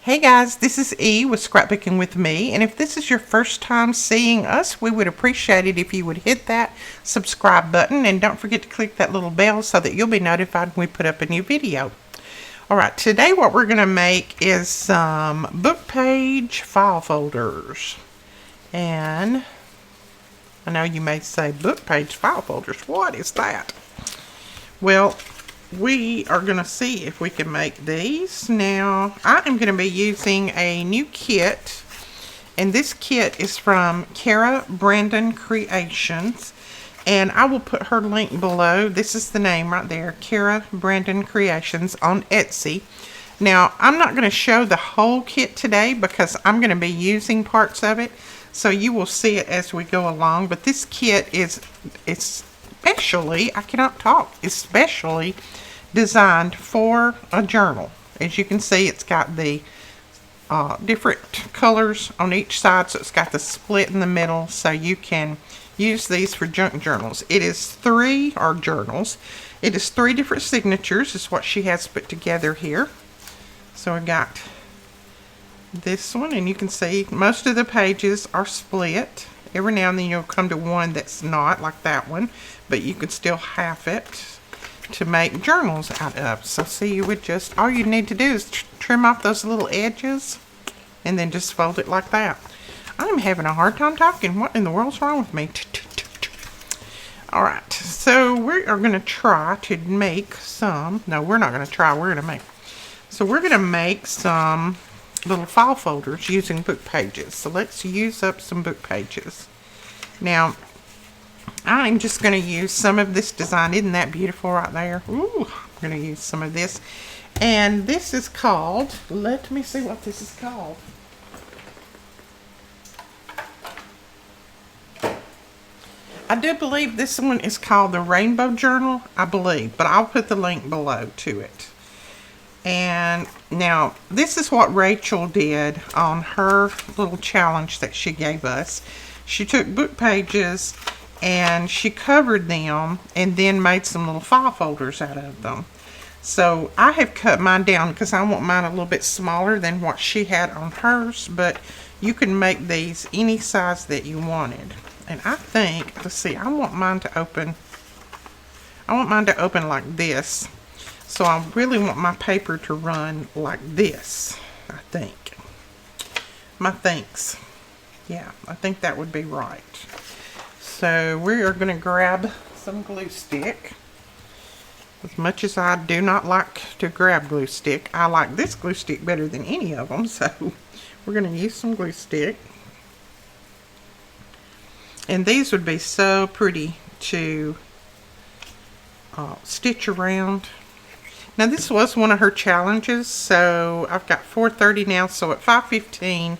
Hey guys, this is E with Scrapbooking with Me, and if this is your first time seeing us, we would appreciate it if you would hit that subscribe button, and don't forget to click that little bell so that you'll be notified when we put up a new video. Alright, today what we're going to make is some book page file folders. And I know you may say, book page file folders, what is that? Well, we are going to see if we can make these. Now, I am going to be using a new kit, and this kit is from Kara Brandon Creations, and I will put her link below. This is the name right there, Kara Brandon Creations on Etsy. Now, I'm not going to show the whole kit today because I'm going to be using parts of it, so you will see it as we go along. But this kit is especially designed for a journal. As you can see, it's got the different colors on each side, so it's got the split in the middle, so you can use these for junk journals. It is three different signatures is what she has put together here. So we've got this one, and you can see most of the pages are split. Every now and then you'll come to one that's not, like that one, but you can still half it to make journals out of. So see, you would just, all you need to do is trim off those little edges and then just fold it like that. I'm having a hard time talking. What in the world's wrong with me? Alright, so we are going to try to make some, no, we're not going to try, we're going to make. So we're going to make some little file folders using book pages. So let's use up some book pages. Now, I'm just going to use some of this design. Isn't that beautiful right there? Ooh, I'm going to use some of this. And this is called, let me see what this is called. I do believe this one is called the Rainbow Journal, I believe. But I'll put the link below to it. And now, this is what Rachel did on her little challenge that she gave us. She took book pages and she covered them and then made some little file folders out of them. So I have cut mine down because I want mine a little bit smaller than what she had on hers, but you can make these any size that you wanted. And I think, let's see, I want mine to open like this. So I really want my paper to run like this, I think. My thinks. Yeah, I think that would be right. So we are going to grab some glue stick. As much as I do not like to grab glue stick, I like this glue stick better than any of them. So we're going to use some glue stick. And these would be so pretty to stitch around. Now this was one of her challenges, so I've got 4:30 now, so at 5:15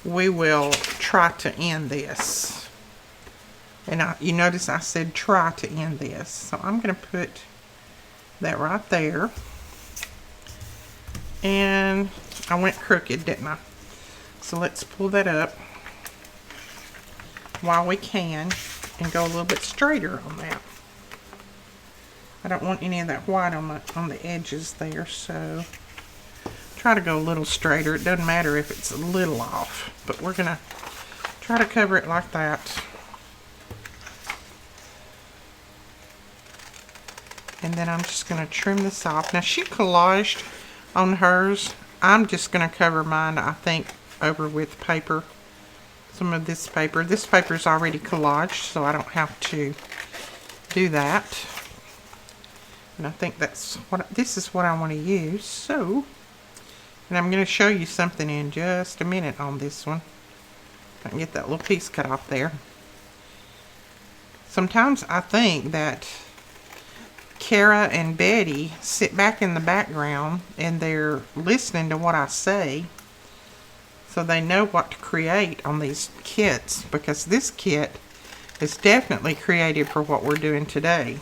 we will try to end this. And you notice I said try to end this. So I'm going to put that right there. And I went crooked, didn't I? So let's pull that up while we can and go a little bit straighter on that. I don't want any of that white on the edges there, so try to go a little straighter. It doesn't matter if it's a little off, but we're going to try to cover it like that. And then I'm just going to trim this off. Now she collaged on hers. I'm just going to cover mine, I think, over with paper. Some of this paper. This paper is already collaged, so I don't have to do that. And I think this is what I want to use. So, and I'm going to show you something in just a minute on this one. I can get that little piece cut off there. Sometimes I think that Kara and Betty sit back in the background and they're listening to what I say, so they know what to create on these kits, because this kit is definitely created for what we're doing today.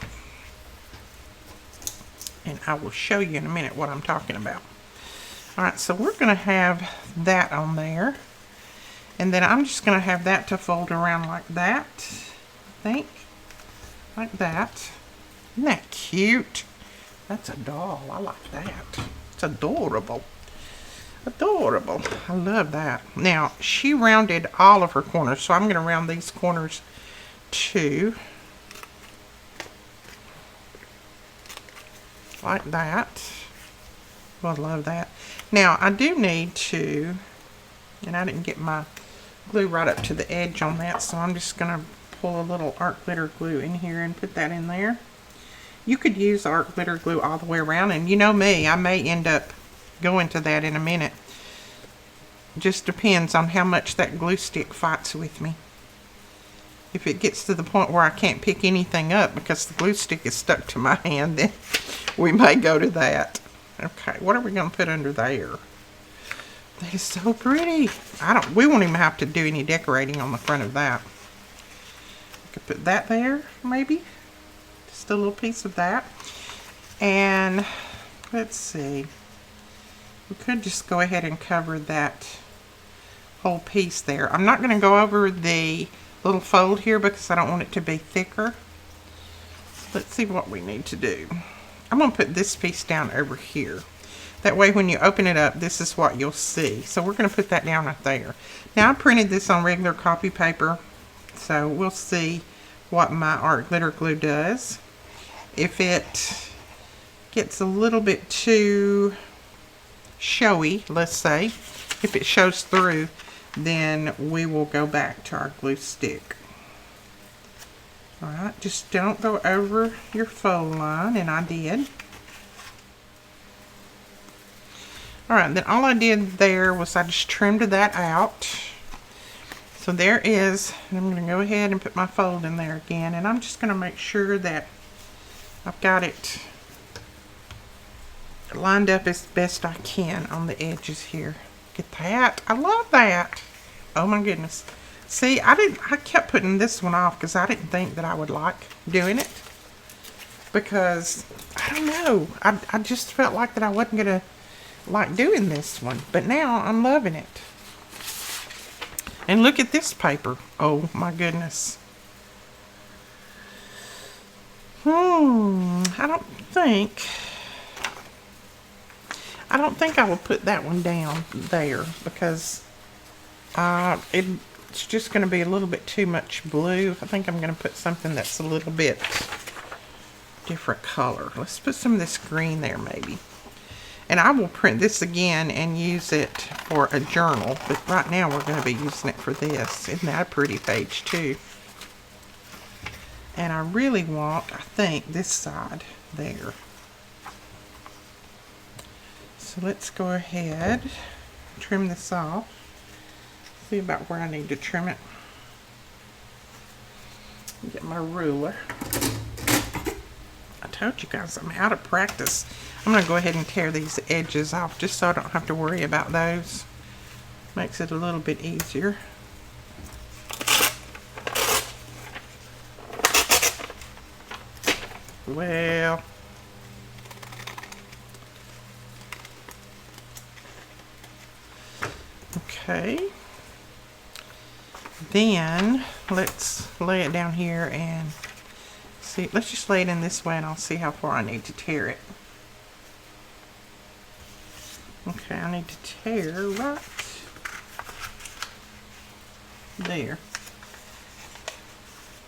And I will show you in a minute what I'm talking about. Alright, so we're going to have that on there. And then I'm just going to have that to fold around like that. I think. Like that. Isn't that cute? That's a doll. I like that. It's adorable. Adorable. I love that. Now, she rounded all of her corners, so I'm going to round these corners too. Like that. Well, I love that. Now, I do need to, and I didn't get my glue right up to the edge on that, so I'm just going to pull a little art glitter glue in here and put that in there. You could use art glitter glue all the way around, and you know me, I may end up going to that in a minute. Just depends on how much that glue stick fights with me. If it gets to the point where I can't pick anything up because the glue stick is stuck to my hand, then we may go to that. Okay, what are we going to put under there? That is so pretty. We won't even have to do any decorating on the front of that. I could put that there, maybe. Just a little piece of that. And let's see. We could just go ahead and cover that whole piece there. I'm not going to go over the little fold here because I don't want it to be thicker. Let's see what we need to do. I'm going to put this piece down over here. That way when you open it up, this is what you'll see. So we're going to put that down right there. Now I printed this on regular copy paper, so we'll see what my art glitter glue does. If it gets a little bit too showy, let's say, if it shows through, then we will go back to our glue stick. Alright, just don't go over your fold line, and I did. Alright, then all I did there was I just trimmed that out. So there is, and I'm going to go ahead and put my fold in there again, and I'm just going to make sure that I've got it lined up as best I can on the edges here. Get that? I love that. Oh my goodness. See, I kept putting this one off because I didn't think that I would like doing it. Because, I don't know, I just felt like that I wasn't going to like doing this one. But now I'm loving it. And look at this paper. Oh my goodness. I don't think I will put that one down there because it's just going to be a little bit too much blue. I think I'm going to put something that's a little bit different color. Let's put some of this green there maybe. And I will print this again and use it for a journal. But right now we're going to be using it for this. Isn't that a pretty page too? And I really want, I think, this side there. So let's go ahead, trim this off. See about where I need to trim it. Get my ruler. I told you guys I'm out of practice. I'm going to go ahead and tear these edges off just so I don't have to worry about those. Makes it a little bit easier. Well, okay. Then let's lay it down here and see. Let's just lay it in this way and I'll see how far I need to tear it. Okay, I need to tear right there.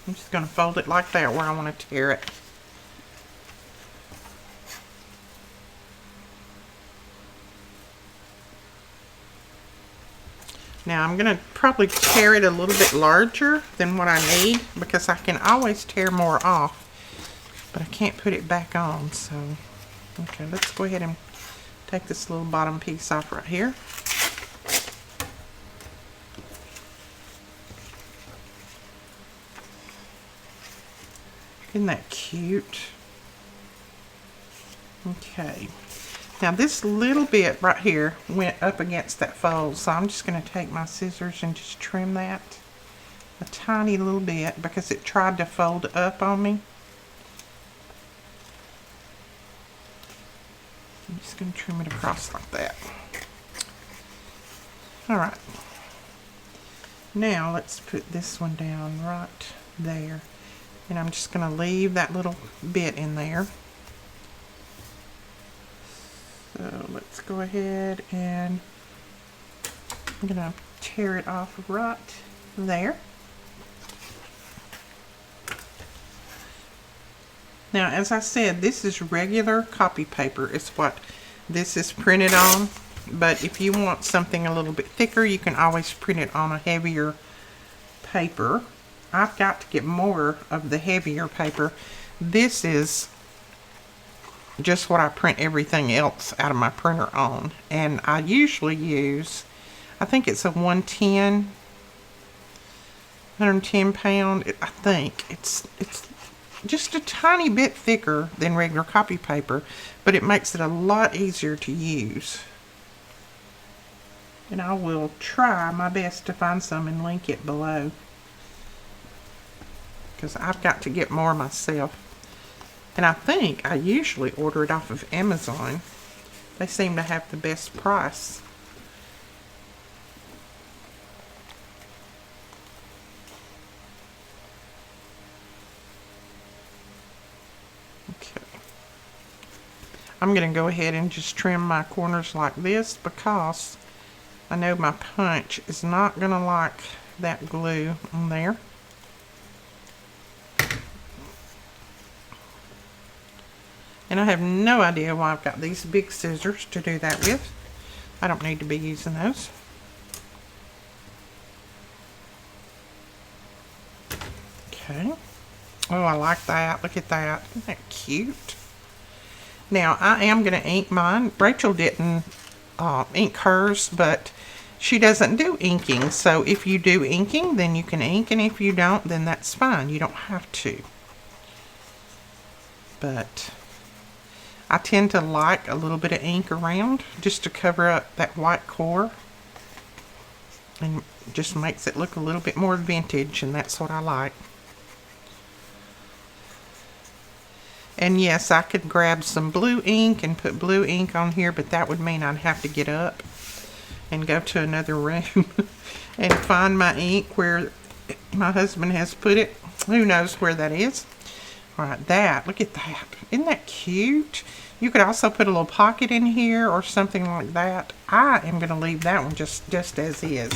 I'm just going to fold it like that where I want to tear it. Now I'm going to probably tear it a little bit larger than what I need because I can always tear more off, but I can't put it back on. So, okay, let's go ahead and take this little bottom piece off right here. Isn't that cute? Okay. Now this little bit right here went up against that fold, so I'm just going to take my scissors and just trim that a tiny little bit because it tried to fold up on me. I'm just going to trim it across like that. Alright. Now let's put this one down right there. And I'm just going to leave that little bit in there. So let's go ahead and I'm gonna tear it off right there. Now, as I said, this is regular copy paper. It's what this is printed on. But if you want something a little bit thicker, you can always print it on a heavier paper. I've got to get more of the heavier paper. This is just what I print everything else out of my printer on. And I usually use, I think it's a 110 pound. I think it's just a tiny bit thicker than regular copy paper, but it makes it a lot easier to use. And I will try my best to find some and link it below, because I've got to get more myself. And I think I usually order it off of Amazon. They seem to have the best price. Okay. I'm going to go ahead and just trim my corners like this, because I know my punch is not going to like that glue on there. And I have no idea why I've got these big scissors to do that with. I don't need to be using those. Okay. Oh, I like that. Look at that. Isn't that cute? Now, I am going to ink mine. Rachel didn't ink hers, but she doesn't do inking. So if you do inking, then you can ink. And if you don't, then that's fine. You don't have to. But I tend to like a little bit of ink around just to cover up that white core, and just makes it look a little bit more vintage, and that's what I like. And yes, I could grab some blue ink and put blue ink on here, but that would mean I'd have to get up and go to another room and find my ink where my husband has put it. Who knows where that is. Alright, that, look at that. Isn't that cute? You could also put a little pocket in here or something like that. I am going to leave that one just as is.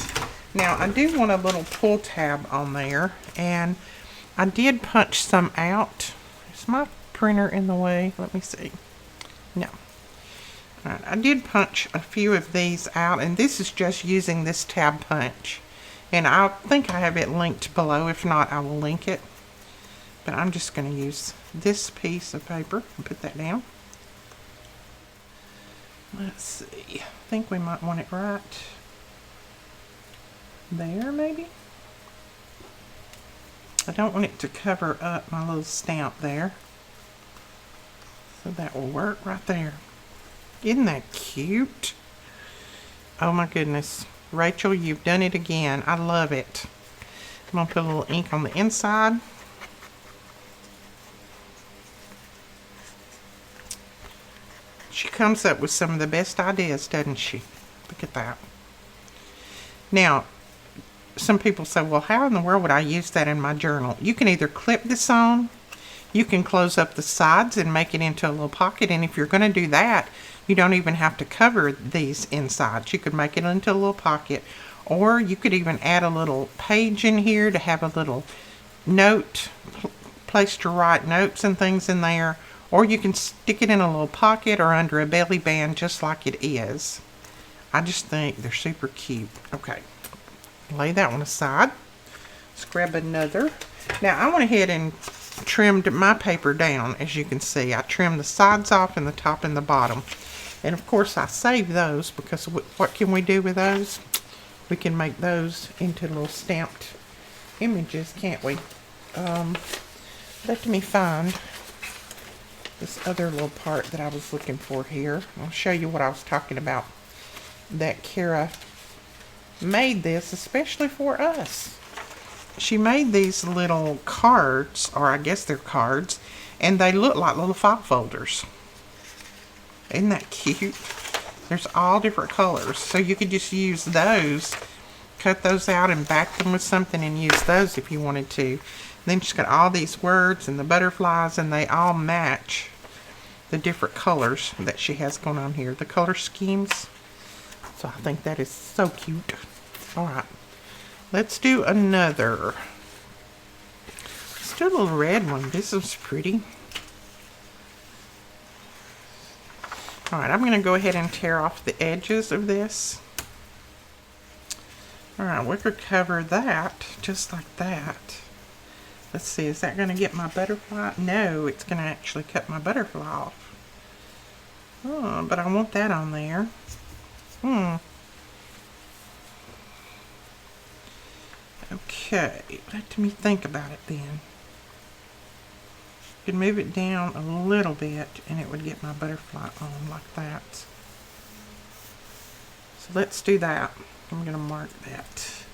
Now, I do want a little pull tab on there, and I did punch some out. Is my printer in the way? Let me see. No. Alright, I did punch a few of these out, and this is just using this tab punch. And I think I have it linked below. If not, I will link it. But I'm just going to use this piece of paper and put that down. Let's see. I think we might want it right there, maybe. I don't want it to cover up my little stamp there. So that will work right there. Isn't that cute? Oh my goodness. Rachel, you've done it again. I love it. I'm going to put a little ink on the inside. She comes up with some of the best ideas, doesn't she? Look at that. Now, some people say, well, how in the world would I use that in my journal? You can either clip this on, you can close up the sides and make it into a little pocket, and if you're going to do that, you don't even have to cover these insides. You could make it into a little pocket, or you could even add a little page in here to have a little note, place to write notes and things in there. Or you can stick it in a little pocket or under a belly band just like it is. I just think they're super cute. Okay, lay that one aside. Let's grab another. Now I went ahead and trimmed my paper down. As you can see, I trimmed the sides off and the top and the bottom. And of course I saved those, because what can we do with those? We can make those into little stamped images, can't we? Let me find this other little part that I was looking for here. I'll show you what I was talking about. That Kara made this especially for us. She made these little cards, or I guess they're cards, and they look like little file folders. Isn't that cute? There's all different colors, so you could just use those, cut those out and back them with something and use those if you wanted to. Then she's got all these words and the butterflies, and they all match the different colors that she has going on here, the color schemes. So I think that is so cute. All right, let's do another. Let's do a little red one. This is pretty. All right, I'm going to go ahead and tear off the edges of this. All right, we could cover that just like that. Let's see, is that going to get my butterfly? No, it's going to actually cut my butterfly off. Oh, but I want that on there. Okay, let me think about it then. You could move it down a little bit and it would get my butterfly on like that. So let's do that. I'm going to mark that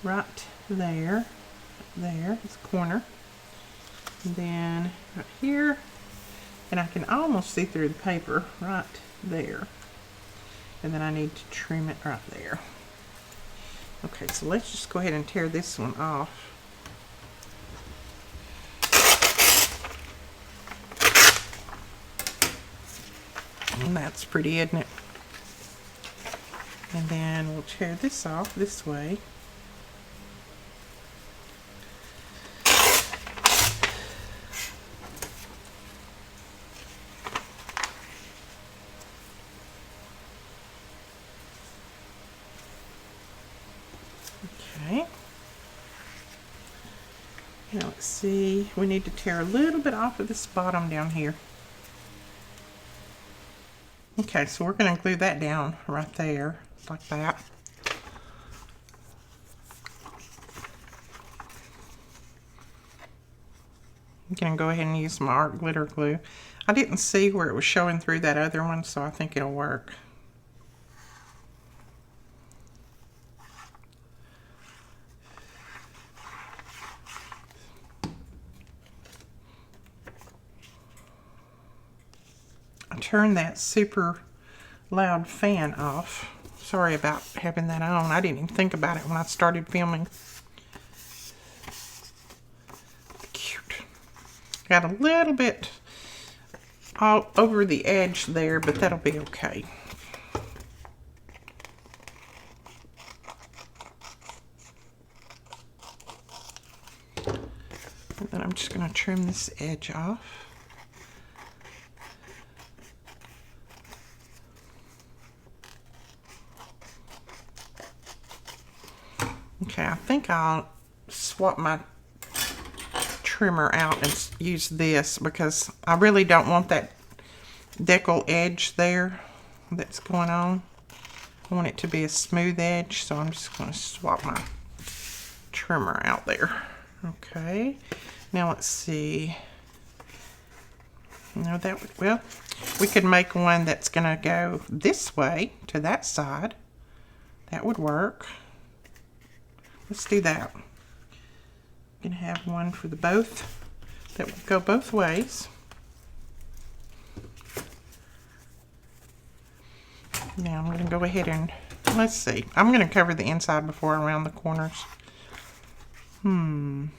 right there. There, it's the corner. And then right here. And I can almost see through the paper right there. And then I need to trim it right there. Okay, so let's just go ahead and tear this one off. And that's pretty, isn't it? And then we'll tear this off this way. Okay. Now let's see, we need to tear a little bit off of this bottom down here. Okay, so we're going to glue that down right there, like that. I'm going to go ahead and use my art glitter glue. I didn't see where it was showing through that other one, so I think it'll work. I turned that super loud fan off. Sorry about having that on. I didn't even think about it when I started filming. Cute. Got a little bit all over the edge there, but that'll be okay. And then I'm just going to trim this edge off. Okay, I think I'll swap my trimmer out and use this because I really don't want that decal edge there that's going on. I want it to be a smooth edge, so I'm just going to swap my trimmer out there. Okay, now let's see. No, that would, well, we could make one that's going to go this way to that side. That would work. Let's do that. I'm going to have one for the both that will go both ways. Now I'm going to go ahead and, let's see. I'm going to cover the inside before I round the corners. What am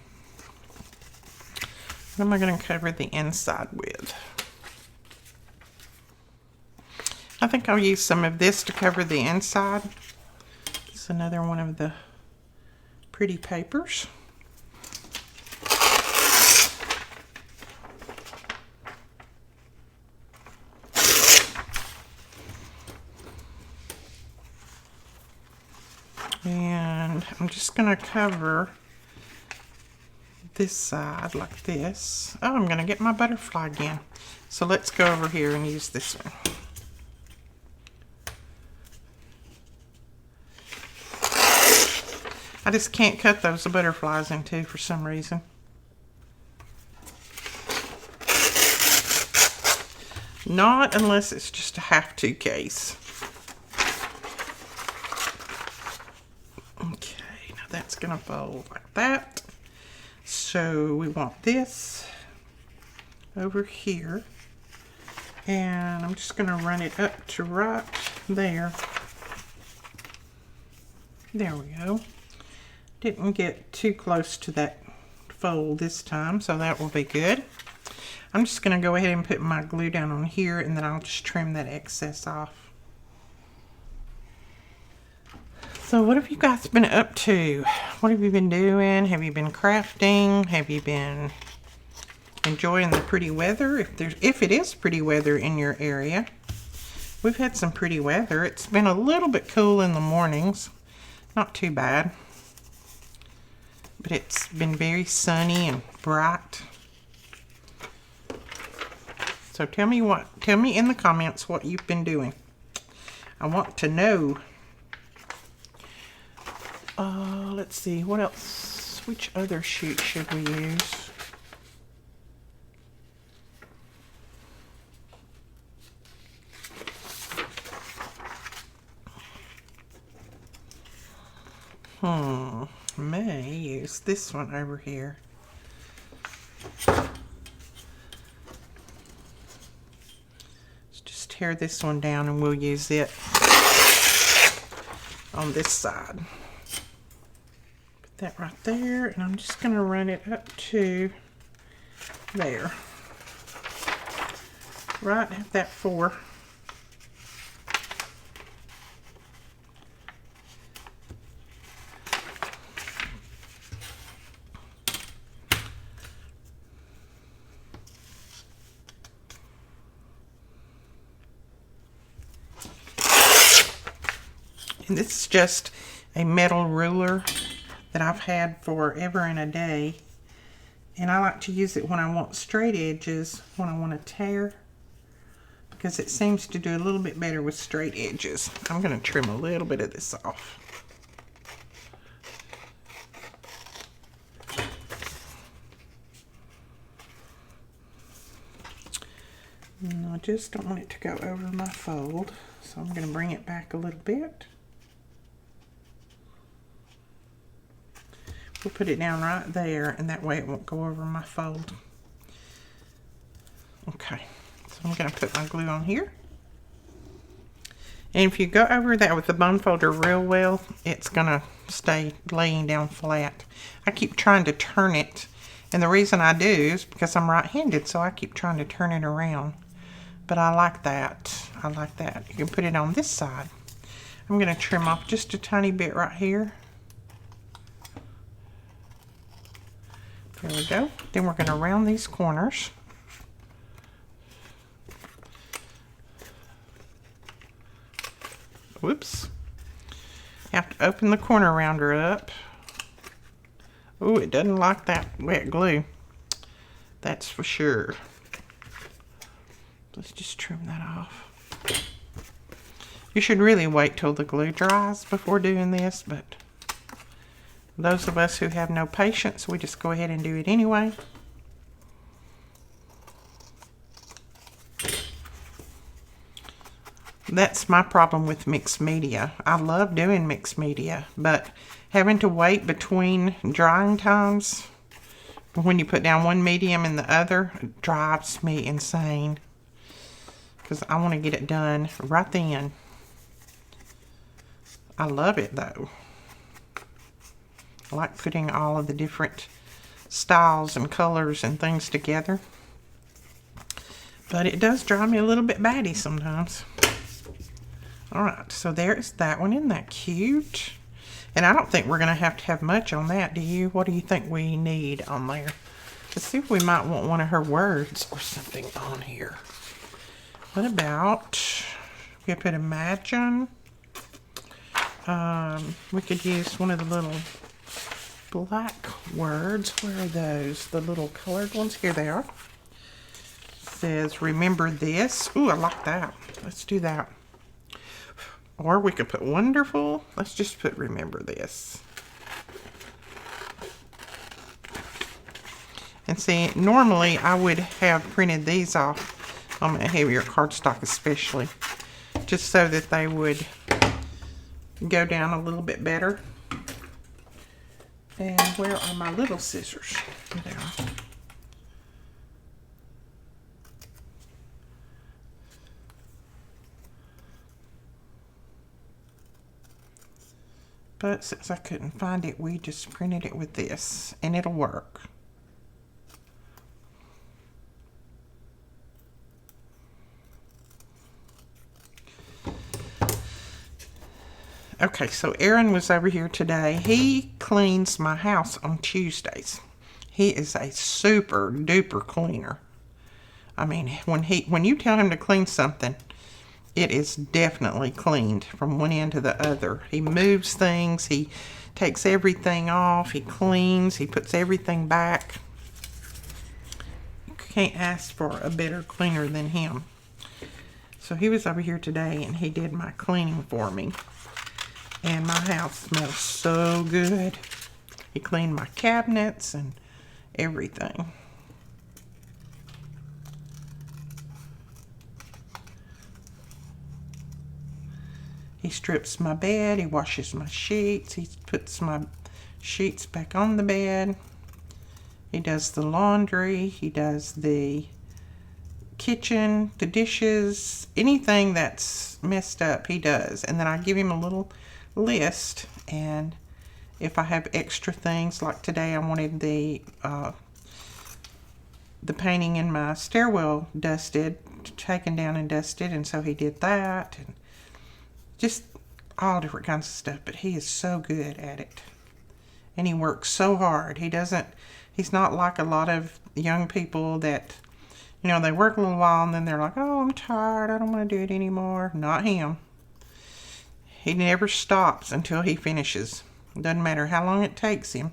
I going to cover the inside with? I think I'll use some of this to cover the inside. It's another one of the pretty papers. And I'm just going to cover this side like this. Oh, I'm going to get my butterfly again. So let's go over here and use this one. I just can't cut those butterflies in two for some reason. Not unless it's just a have-to case. Okay, now that's going to fold like that. So we want this over here. And I'm just going to run it up to right there. There we go. Didn't get too close to that fold this time, so that will be good. I'm just going to go ahead and put my glue down on here, and then I'll just trim that excess off. So what have you guys been up to? What have you been doing? Have you been crafting? Have you been enjoying the pretty weather? If it is pretty weather in your area. We've had some pretty weather. It's been a little bit cool in the mornings. Not too bad. But it's been very sunny and bright. So tell me in the comments what you've been doing. I want to know. Let's see, what else? Which other sheet should we use? May use this one over here. Let's just tear this one down and we'll use it on this side. Put that right there, and I'm just going to run it up to there. Right at that 4. And this is just a metal ruler that I've had forever and a day. And I like to use it when I want straight edges, when I want to tear, because it seems to do a little bit better with straight edges. I'm going to trim a little bit of this off. And I just don't want it to go over my fold, so I'm going to bring it back a little bit. We'll put it down right there, and that way it won't go over my fold. Okay, so I'm going to put my glue on here. And if you go over that with the bone folder real well, it's going to stay laying down flat. I keep trying to turn it, and the reason I do is because I'm right-handed, so I keep trying to turn it around. But I like that. I like that. You can put it on this side. I'm going to trim off just a tiny bit right here. There we go. Then we're going to round these corners. Whoops. Have to open the corner rounder up. Oh, it doesn't like that wet glue. That's for sure. Let's just trim that off. You should really wait till the glue dries before doing this, but those of us who have no patience, we just go ahead and do it anyway. That's my problem with mixed media. I love doing mixed media, but having to wait between drying times when you put down one medium and the other drives me insane, because I want to get it done right then. I love it though. I like putting all of the different styles and colors and things together. But it does drive me a little bit batty sometimes. Alright, so there's that one. Isn't that cute? And I don't think we're going to have much on that, do you? What do you think we need on there? Let's see if we might want one of her words or something on here. What about, we could put imagine. We could use one of the little black words. Where are those? The little colored ones? Here they are. It says, remember this. Ooh, I like that. Let's do that. Or we could put wonderful. Let's just put remember this. And see, normally I would have printed these off on a heavier cardstock especially, just so that they would go down a little bit better. And where are my little scissors? Here they are. But since I couldn't find it, we just printed it with this, and it'll work. Okay, so Aaron was over here today. He cleans my house on Tuesdays. He is a super duper cleaner. I mean, when you tell him to clean something, it is definitely cleaned from one end to the other. He moves things, he takes everything off, he cleans, he puts everything back. You can't ask for a better cleaner than him. So he was over here today and he did my cleaning for me. And my house smells so good. He cleaned my cabinets and everything. He strips my bed, he washes my sheets, he puts my sheets back on the bed. He does the laundry, he does the kitchen, the dishes, anything that's messed up, he does. And then I give him a little list, and if I have extra things, like today I wanted the painting in my stairwell dusted, taken down and dusted, and so he did that, and just all different kinds of stuff. But he is so good at it, and he works so hard. He's not like a lot of young people that, you know, they work a little while and then they're like, oh, I'm tired, I don't want to do it anymore. Not him. He never stops until he finishes. Doesn't matter how long it takes him.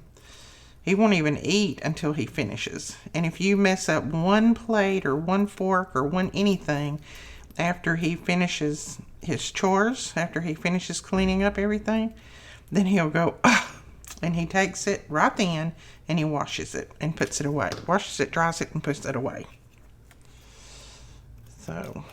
He won't even eat until he finishes. And if you mess up one plate or one fork or one anything after he finishes his chores, after he finishes cleaning up everything, then he'll go, ugh, and he takes it right then and he washes it and puts it away. Washes it, dries it, and puts it away. So,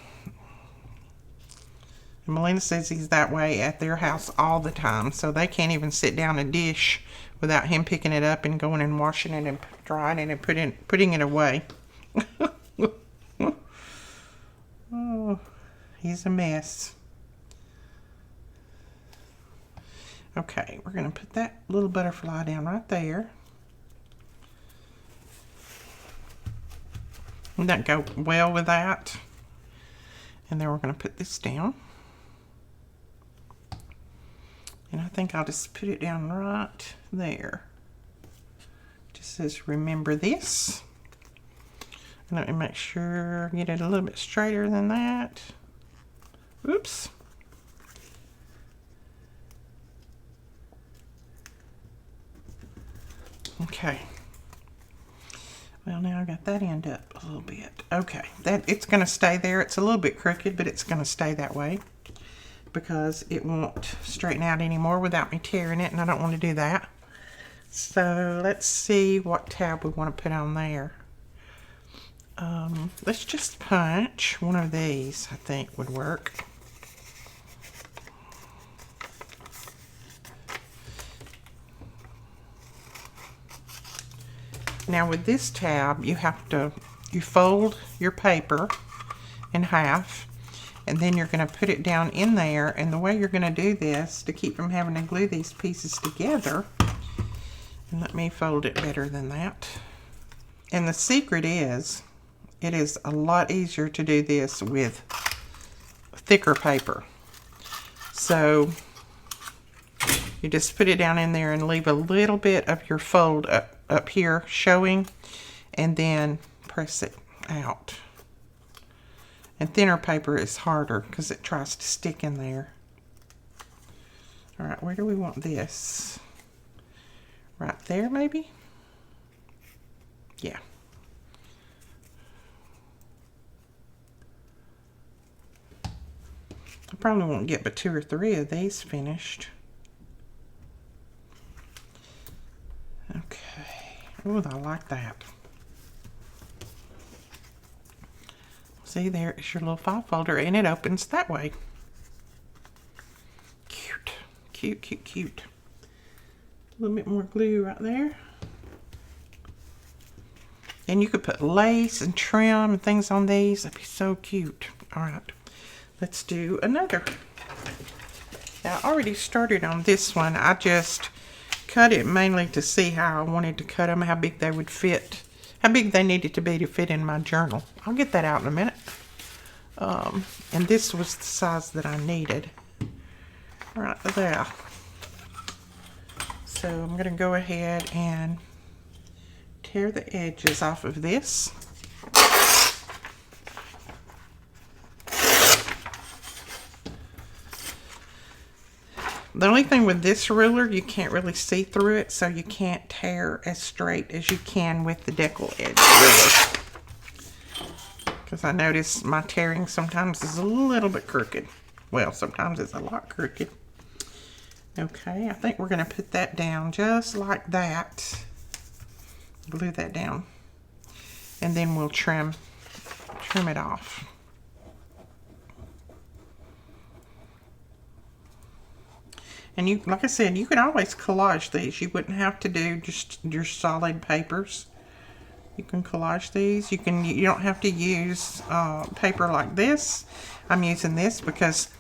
and Melina says he's that way at their house all the time, so they can't even sit down and dish without him picking it up and going and washing it and drying it and putting it away. Oh, he's a mess. Okay, we're going to put that little butterfly down right there. Wouldn't that go well with that? And then we're going to put this down. And I think I'll just put it down right there. Just says, remember this. And let me make sure I get it a little bit straighter than that. Oops. Okay. Well, now I got that end up a little bit. Okay, it's going to stay there. It's a little bit crooked, but it's going to stay that way because it won't straighten out anymore without me tearing it, and I don't want to do that. So let's see what tab we want to put on there. Let's just punch one of these. I think would work. Now with this tab, you fold your paper in half, and then you're going to put it down in there. And the way you're going to do this to keep from having to glue these pieces together, and let me fold it better than that. And the secret is, it is a lot easier to do this with thicker paper. So you just put it down in there and leave a little bit of your fold up here showing, and then press it out. And thinner paper is harder because it tries to stick in there. All right, where do we want this? Right there, maybe? Yeah. I probably won't get but 2 or 3 of these finished. Okay. Oh, I like that. See, there is your little file folder, and it opens that way. Cute. Cute, cute, cute. A little bit more glue right there. And you could put lace and trim and things on these. That'd be so cute. All right. Let's do another. Now, I already started on this one. I just cut it mainly to see how I wanted to cut them, how big they would fit, how big they needed to be to fit in my journal. I'll get that out in a minute. And this was the size that I needed. right there. So I'm going to go ahead and tear the edges off of this. The only thing with this ruler, you can't really see through it, so you can't tear as straight as you can with the decal edge ruler. Because I notice my tearing sometimes is a little bit crooked. Well, sometimes it's a lot crooked. Okay, I think we're going to put that down just like that. Glue that down. And then we'll trim it off. And you, like I said, you can always collage these. You wouldn't have to do just your solid papers. You can collage these. You don't have to use paper like this. I'm using this because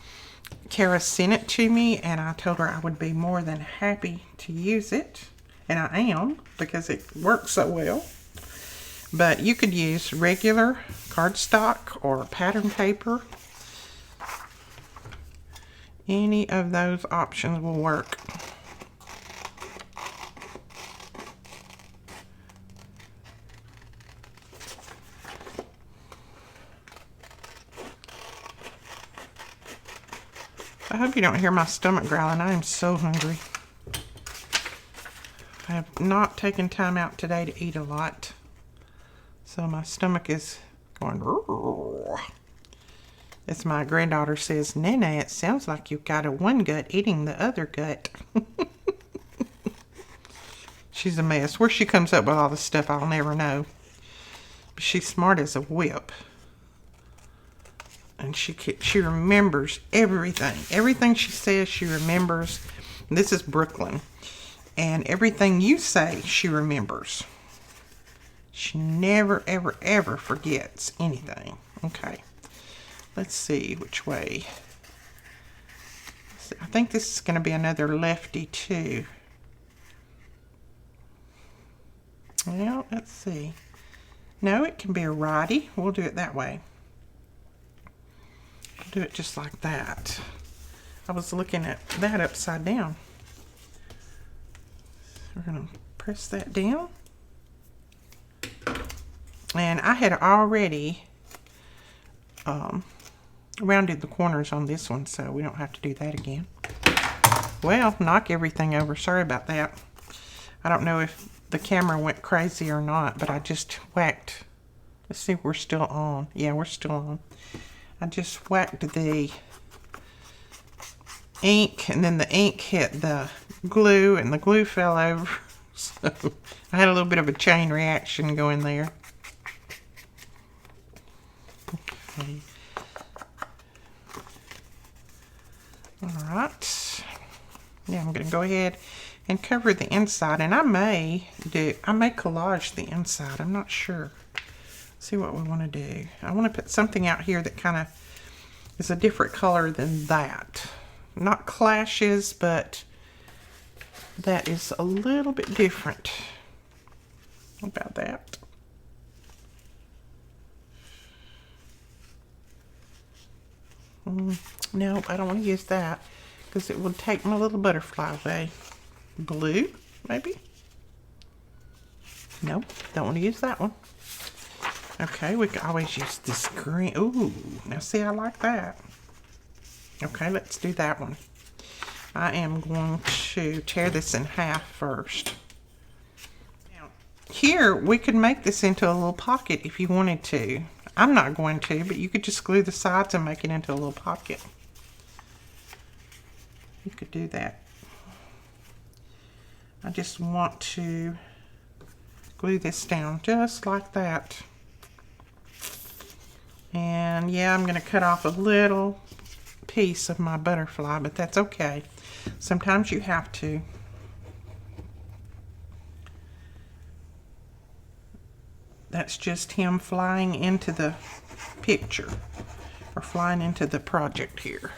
Kara sent it to me, and I told her I would be more than happy to use it. And I am, because it works so well. But you could use regular cardstock or pattern paper. Any of those options will work. I hope you don't hear my stomach growling. I am so hungry. I have not taken time out today to eat a lot. So my stomach is going... As my granddaughter says, Nene, it sounds like you've got a one gut eating the other gut. She's a mess. Where she comes up with all this stuff, I'll never know. But she's smart as a whip. And she remembers everything. Everything she says, she remembers. And this is Brooklyn. And everything you say, she remembers. She never, ever, ever forgets anything. Okay. Let's see which way. I think this is going to be another lefty too. Well, let's see. No, it can be a righty. We'll do it that way. I'll do it just like that. I was looking at that upside down. We're going to press that down. And I had already rounded the corners on this one, so we don't have to do that again. Well, knock everything over. Sorry about that. I don't know if the camera went crazy or not, but I just whacked. Let's see if we're still on. Yeah, we're still on. I just whacked the ink, and then the ink hit the glue, and the glue fell over. So I had a little bit of a chain reaction going there. Okay. Alright, yeah, I'm going to go ahead and cover the inside, and I may collage the inside. I'm not sure. Let's see what we want to do. I want to put something out here that kind of is a different color than that. Not clashes, but that is a little bit different. How about that? No, I don't want to use that because it would take my little butterfly away. Blue, maybe? Nope, don't want to use that one. Okay, we can always use this green. Ooh, now see, I like that. Okay, let's do that one. I am going to tear this in half first. Now, here, we could make this into a little pocket if you wanted to. I'm not going to, but you could just glue the sides and make it into a little pocket. You could do that. I just want to glue this down just like that. And yeah, I'm going to cut off a little piece of my butterfly, but that's okay. Sometimes you have to. That's just him flying into the picture, or flying into the project here.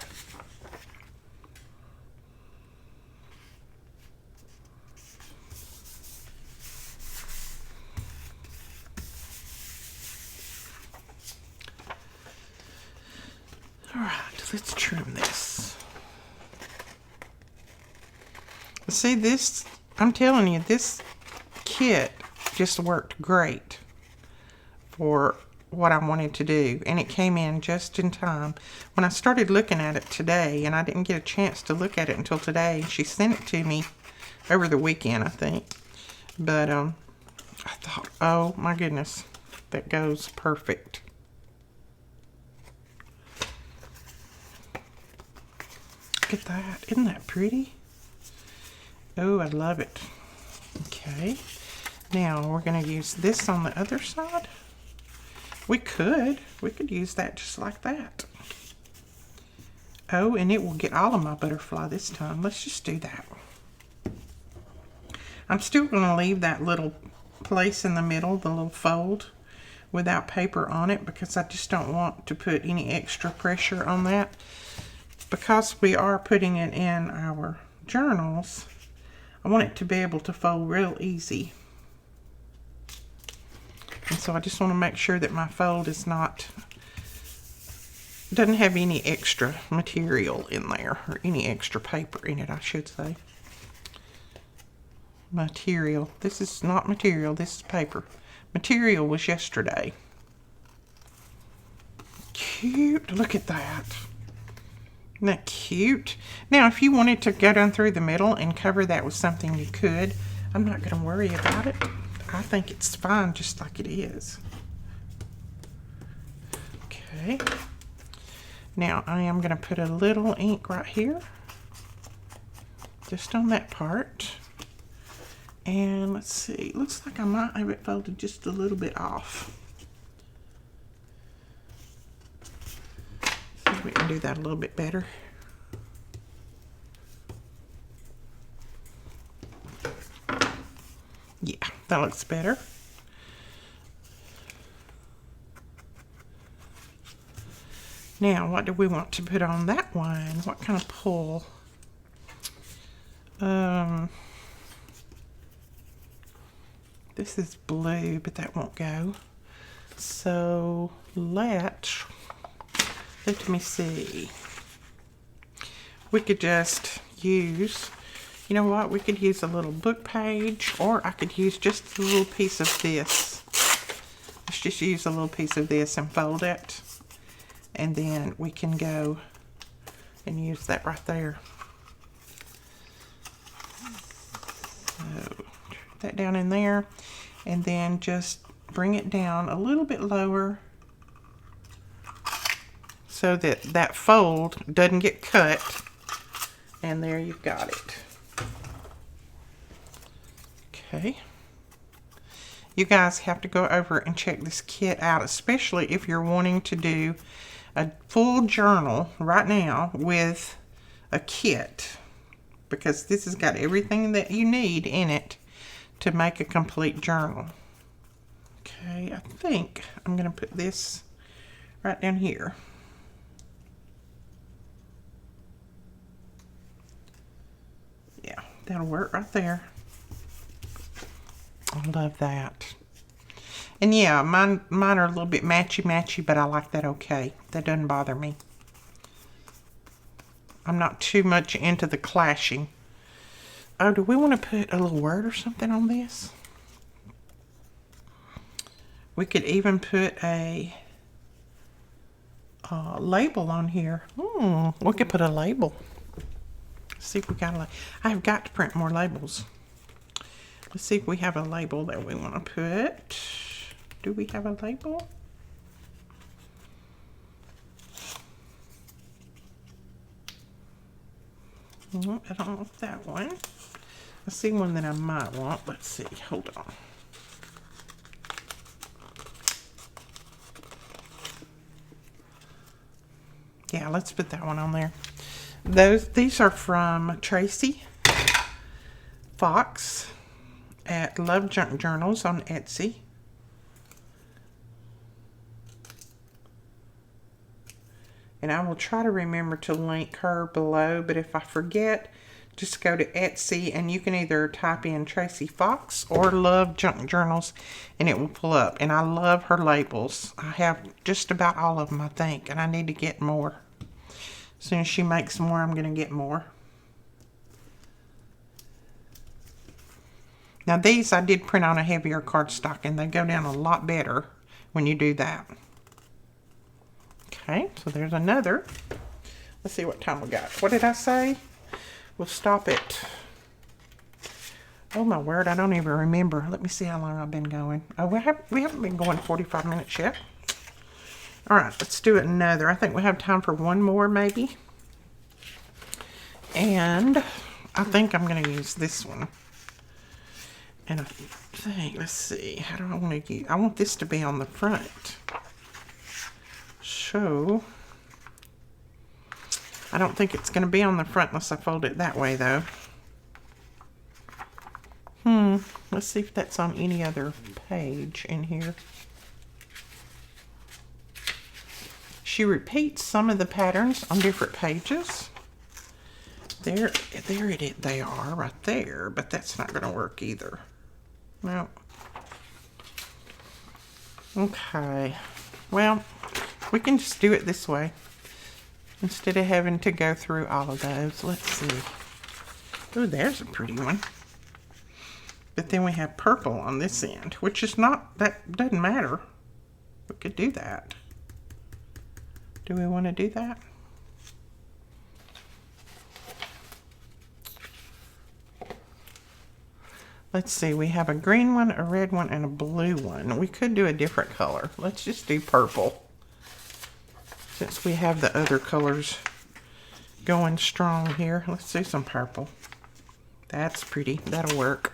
All right, let's trim this. See, this, I'm telling you, this kit just worked great for what I wanted to do, and it came in just in time. When I started looking at it today, and I didn't get a chance to look at it until today, she sent it to me over the weekend, I think. But I thought, oh my goodness, that goes perfect. Look at that. Isn't that pretty? Oh, I love it. Okay. Now we're going to use this on the other side. We could use that just like that. Oh, and it will get all of my butterfly this time. Let's just do that. I'm still going to leave that little place in the middle, the little fold, without paper on it, because I just don't want to put any extra pressure on that. Because we are putting it in our journals, I want it to be able to fold real easy. And so I just want to make sure that my fold is doesn't have any extra material in there, or any extra paper in it, I should say. Material. This is not material, this is paper. Material was yesterday. Cute. Look at that. Isn't that cute? Now, if you wanted to go down through the middle and cover that with something, you could. I'm not going to worry about it. I think it's fine just like it is. Okay. Now, I am going to put a little ink right here. Just on that part. And let's see. Looks like I might have it folded just a little bit off. See if we can do that a little bit better. Yeah, that looks better. Now, what do we want to put on that one? What kind of pull? This is blue, but that won't go. So let me see. We could just use, you know what? We could use a little book page, or I could use just a little piece of this. Let's just use a little piece of this and fold it. And then we can go and use that right there. So, that down in there. And then just bring it down a little bit lower so that that fold doesn't get cut. And there you've got it. Okay. You guys have to go over and check this kit out, especially if you're wanting to do a full journal right now with a kit, because this has got everything that you need in it to make a complete journal. Okay, I think I'm going to put this right down here. Yeah, that'll work right there. I love that. And yeah, mine are a little bit matchy-matchy, but I like that okay. That doesn't bother me. I'm not too much into the clashing. Oh, do we want to put a little word or something on this? We could even put a label on here. We could put a label. Let's see if we got a label. I've got to print more labels. Let's see if we have a label that we want to put. Do we have a label? Nope, I don't want that one. I see one that I might want. Let's see. Hold on. Yeah, let's put that one on there. These are from Tracy Fox at Love Junk Journals on Etsy. And I will try to remember to link her below, but if I forget, just go to Etsy and you can either type in Tracy Fox or Love Junk Journals and it will pull up. And I love her labels. I have just about all of them, I think, and I need to get more. As soon as she makes more, I'm going to get more. Now these I did print on a heavier cardstock, and they go down a lot better when you do that. Okay, so there's another. Let's see what time we got. What did I say? We'll stop at, oh my word, I don't even remember. Let me see how long I've been going. Oh, we haven't been going 45 minutes yet. All right, let's do another. I think we have time for one more maybe. And I think I'm going to use this one. And I think, let's see, how do I want to use, I want this to be on the front. So, I don't think it's going to be on the front unless I fold it that way though. Let's see if that's on any other page in here. She repeats some of the patterns on different pages. They are right there, but that's not going to work either. No. Okay. Well, we can just do it this way instead of having to go through all of those. Let's see. Oh, there's a pretty one. But then we have purple on this end, which is not, that doesn't matter. We could do that. Do we want to do that? Let's see, we have a green one, a red one, and a blue one. We could do a different color. Let's just do purple, since we have the other colors going strong here. Let's do some purple. That's pretty. That'll work.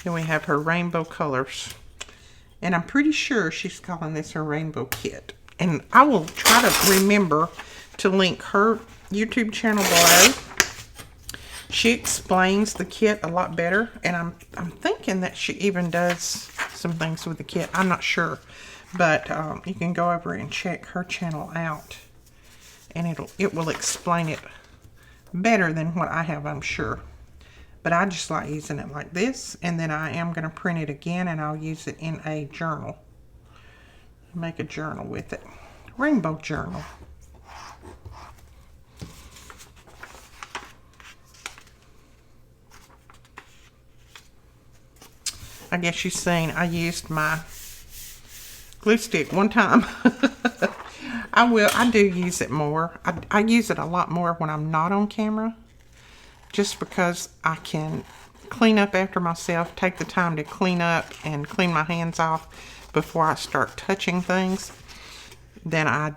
Then we have her rainbow colors. And I'm pretty sure she's calling this her rainbow kit. And I will try to remember to link her YouTube channel below. She explains the kit a lot better, and I'm thinking that she even does some things with the kit. I'm not sure, but you can go over and check her channel out, and it will explain it better than what I have, I'm sure. But I just like using it like this, and then I am going to print it again, and I'll use it in a journal. Make a journal with it. Rainbow journal. I guess she's saying I used my glue stick one time. I do use it more. I use it a lot more when I'm not on camera, just because I can clean up after myself, take the time to clean up and clean my hands off before I start touching things than I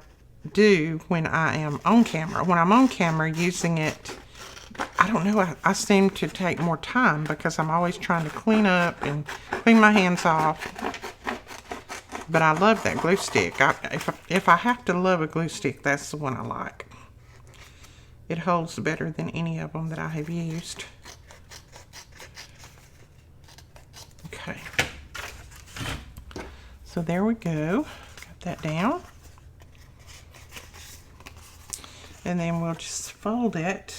do when I am on camera. When I'm on camera using it, I don't know, I seem to take more time because I'm always trying to clean up and clean my hands off. But I love that glue stick. If I have to love a glue stick, that's the one I like. It holds better than any of them that I have used. Okay. So there we go. Got that down. And then we'll just fold it.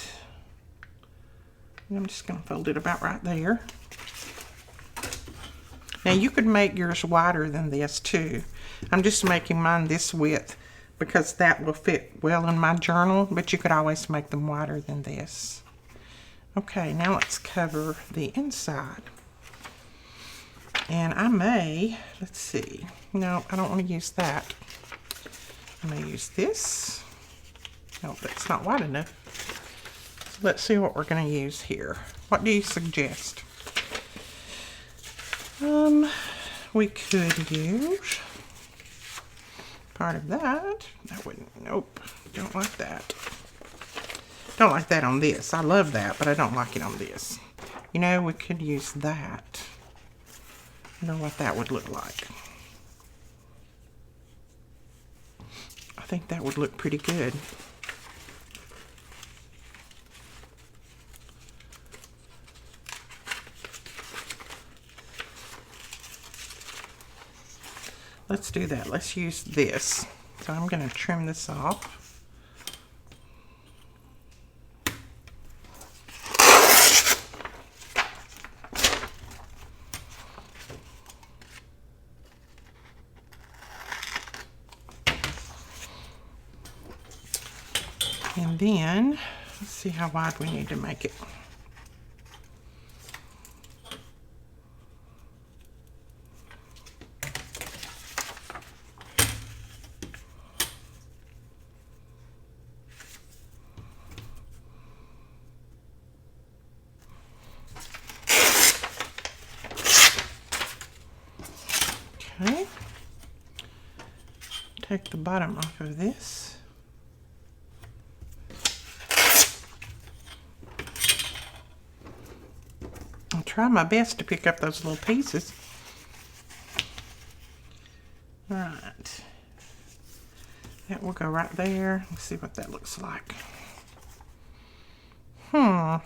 I'm just going to fold it about right there. Now you could make yours wider than this too. I'm just making mine this width because that will fit well in my journal, but you could always make them wider than this. Okay, now let's cover the inside. And I may, let's see. No, I don't want to use that. I'm going to use this. No, that's not wide enough. Let's see what we're going to use here. What do you suggest? We could use part of that. That wouldn't, nope, don't like that. Don't like that on this. I love that, but I don't like it on this. You know, we could use that. I know what that would look like. I think that would look pretty good. Let's do that. Let's use this. So I'm going to trim this off. And then, let's see how wide we need to make it. Okay. Take the bottom off of this. I'll try my best to pick up those little pieces. Right. That will go right there. Let's see what that looks like. Well,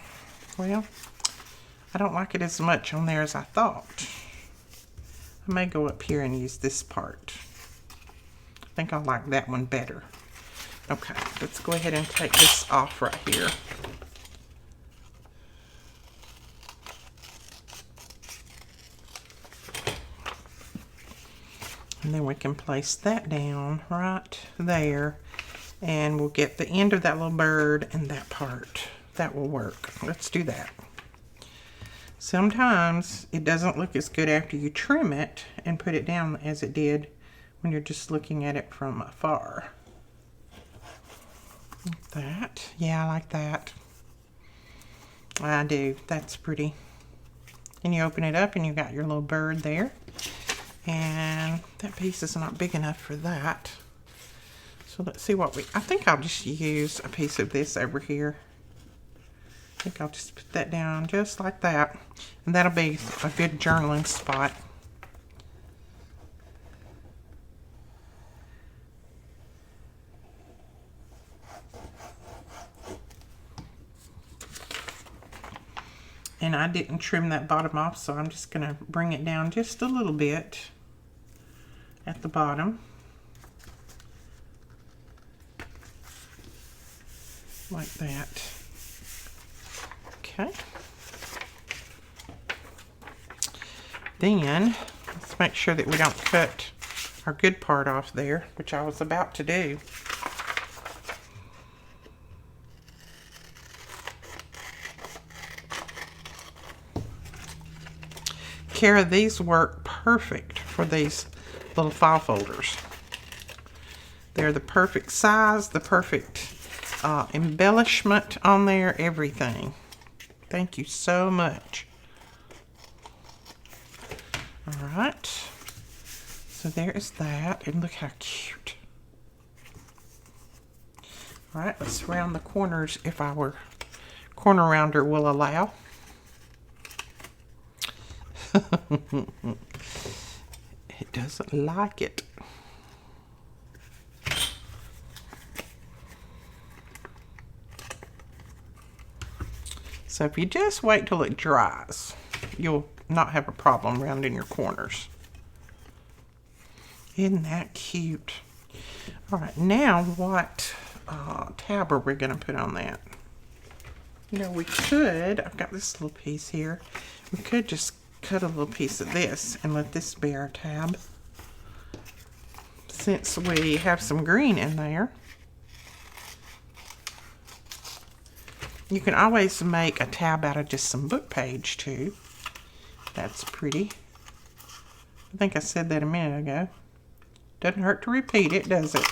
I don't like it as much on there as I thought. I may go up here and use this part. I think I like that one better. Okay, let's go ahead and take this off right here. And then we can place that down right there. And we'll get the end of that little bird and that part. That will work. Let's do that. Sometimes it doesn't look as good after you trim it and put it down as it did when you're just looking at it from afar. Like that. Yeah, I like that. I do. That's pretty. And you open it up and you got your little bird there. And that piece is not big enough for that. So let's see what I think I'll just use a piece of this over here. I think I'll just put that down just like that. And that'll be a good journaling spot. And I didn't trim that bottom off, so I'm just going to bring it down just a little bit at the bottom. Like that. Okay. Then, let's make sure that we don't cut our good part off there, which I was about to do. Kara, these work perfect for these little file folders. They're the perfect size, the perfect embellishment on there, everything. Thank you so much. All right. So there is that, and look how cute. All right, let's round the corners if our corner rounder will allow. It doesn't like it. So if you just wait till it dries, you'll not have a problem rounding your corners. Isn't that cute? All right, now what tab are we going to put on that? You know, we could, I've got this little piece here. We could just cut a little piece of this and let this be our tab. Since we have some green in there. You can always make a tab out of just some book page too. That's pretty. I think I said that a minute ago. Doesn't hurt to repeat it, does it?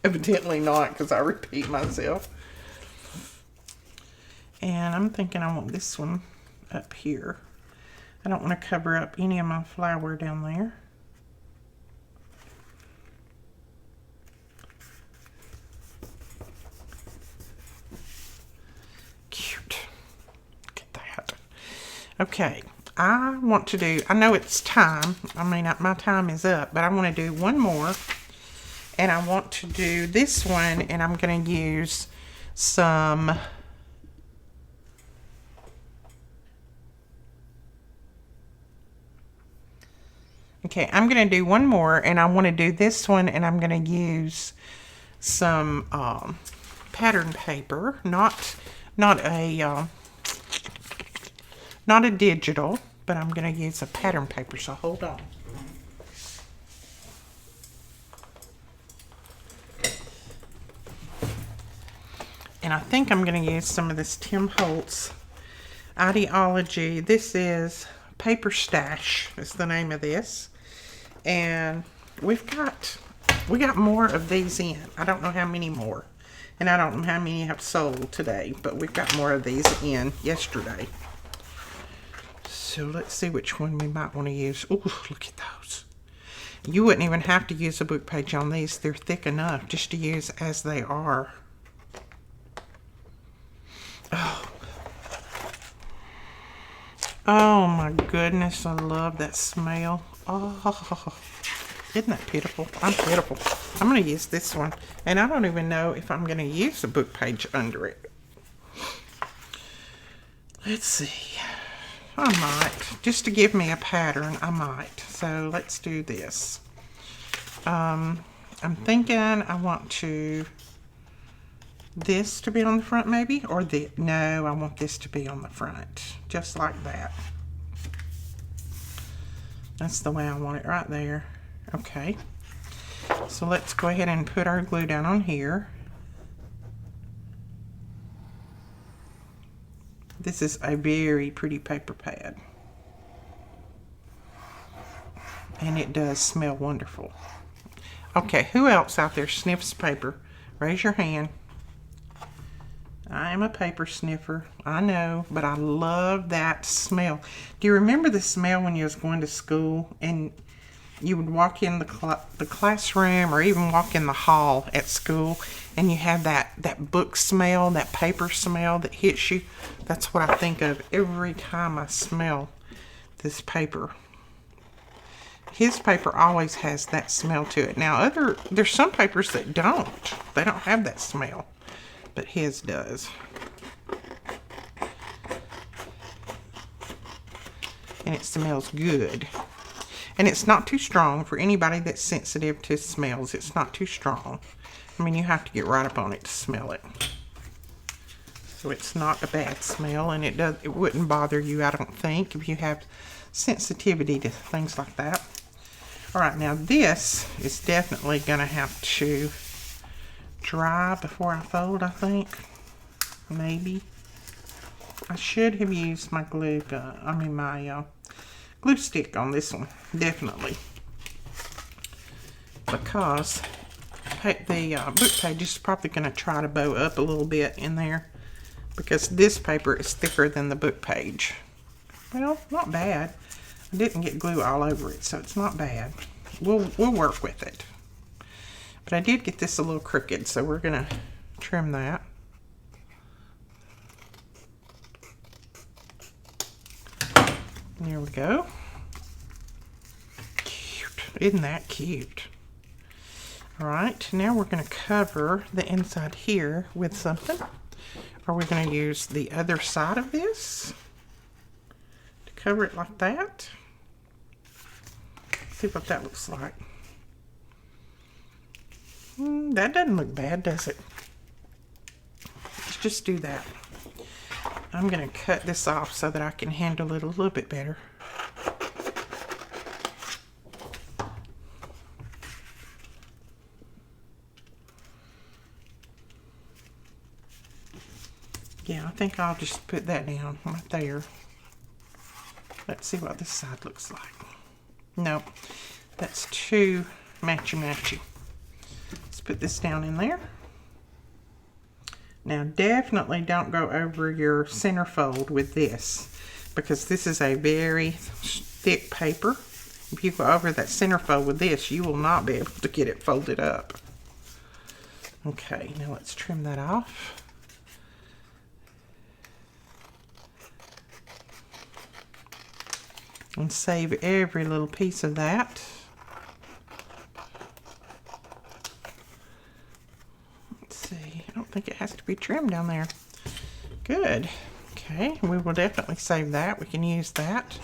Evidently not, because I repeat myself. And I'm thinking I want this one up here. I don't want to cover up any of my flower down there. Cute. Look at that. Okay, I want to do, I know it's time. I mean, my time is up, but I want to do one more. And I want to do this one, and I'm going to use some okay, I'm going to do one more, and I want to do this one, and I'm going to use some pattern paper, not a digital, but I'm going to use a pattern paper, so hold on. And I think I'm going to use some of this Tim Holtz Ideology. This is Paper Stash is the name of this. And we got more of these in. I don't know how many more. And I don't know how many have sold today, but we've got more of these in yesterday. So let's see which one we might want to use. Ooh, look at those. You wouldn't even have to use a book page on these. They're thick enough just to use as they are. Oh my goodness, I love that smell. Oh, isn't that pitiful? I'm pitiful. I'm going to use this one. And I don't even know if I'm going to use a book page under it. Let's see. I might. Just to give me a pattern, I might. So let's do this. I'm thinking I want this to be on the front maybe, or no, I want this to be on the front, just like that. That's the way I want it right there. Okay, so let's go ahead and put our glue down on here. This is a very pretty paper pad, and it does smell wonderful. Okay, who else out there sniffs paper? Raise your hand. I am a paper sniffer, I know, but I love that smell. Do you remember the smell when you was going to school and you would walk in the classroom or even walk in the hall at school and you have that book smell, that paper smell that hits you? That's what I think of every time I smell this paper. His paper always has that smell to it. Now, there's some papers that don't. They don't have that smell. But his does. And it smells good. And it's not too strong for anybody that's sensitive to smells. It's not too strong. I mean, you have to get right up on it to smell it. So it's not a bad smell, and it wouldn't bother you, I don't think, if you have sensitivity to things like that. All right, now this is definitely going to have to dry before I fold, I think. Maybe. I should have used my glue gun. I mean my glue stick on this one. Definitely. Because the book page is probably going to try to bow up a little bit in there. Because this paper is thicker than the book page. Well, not bad. I didn't get glue all over it, so it's not bad. We'll work with it. But I did get this a little crooked, so we're going to trim that. There we go. Cute. Isn't that cute? Alright, now we're going to cover the inside here with something. Are we going to use the other side of this to cover it like that? See what that looks like. That doesn't look bad, does it? Let's just do that. I'm going to cut this off so that I can handle it a little bit better. Yeah, I think I'll just put that down right there. Let's see what this side looks like. Nope, that's too matchy-matchy. Let's put this down in there. Now definitely don't go over your centerfold with this, because this is a very thick paper. If you go over that centerfold with this, you will not be able to get it folded up. Okay, now let's trim that off. And save every little piece of that. Let's see, I don't think it has to be trimmed down there. Good. Okay, we will definitely save that. We can use that.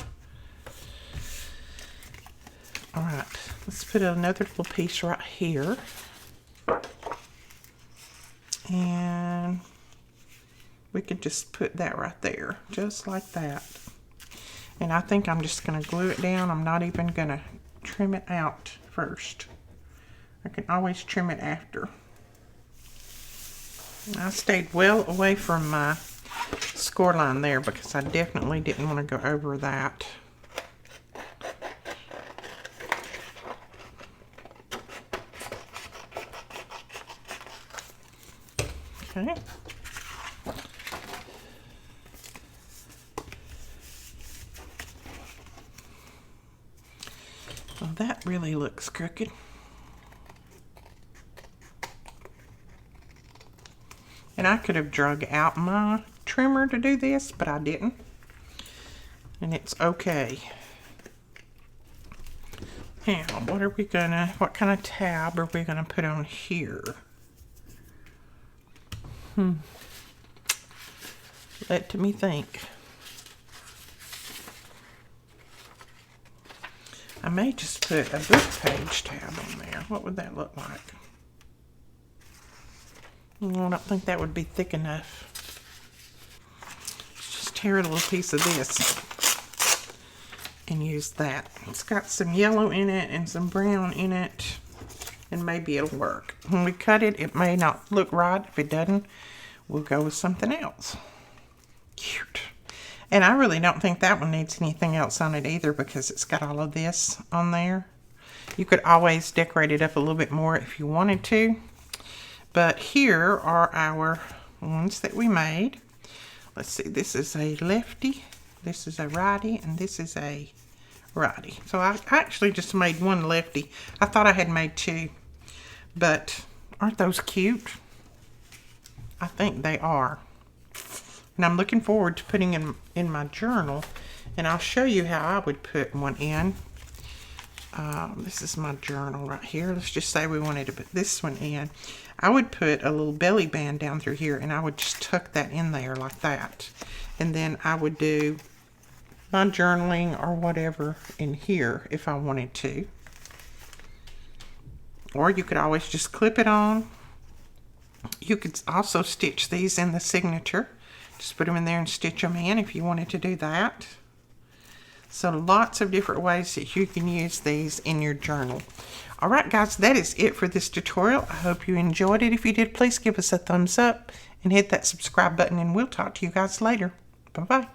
All right, let's put another little piece right here. And we can just put that right there, just like that. And I think I'm just going to glue it down. I'm not even going to trim it out first. I can always trim it after. I stayed well away from my score line there because I definitely didn't want to go over that. Okay. Well, that really looks crooked. And I could have drug out my trimmer to do this, but I didn't. And it's okay. Now, what kind of tab are we gonna put on here? Let me think. I may just put a book page tab on there. What would that look like? I don't think that would be thick enough. Let's just tear a little piece of this and use that. It's got some yellow in it and some brown in it, and maybe it'll work. When we cut it, it may not look right. If it doesn't, we'll go with something else. Cute. And I really don't think that one needs anything else on it either because it's got all of this on there. You could always decorate it up a little bit more if you wanted to. But here are our ones that we made. Let's see, this is a lefty, this is a righty, and this is a righty. So I actually just made one lefty. I thought I had made two, but aren't those cute? I think they are. And I'm looking forward to putting them in my journal, and I'll show you how I would put one in. This is my journal right here. Let's just say we wanted to put this one in. I would put a little belly band down through here, and I would just tuck that in there like that. And then I would do my journaling or whatever in here if I wanted to. Or you could always just clip it on. You could also stitch these in the signature. Just put them in there and stitch them in if you wanted to do that. So lots of different ways that you can use these in your journal. All right, guys, that is it for this tutorial. I hope you enjoyed it. If you did, please give us a thumbs up and hit that subscribe button, and we'll talk to you guys later. Bye-bye.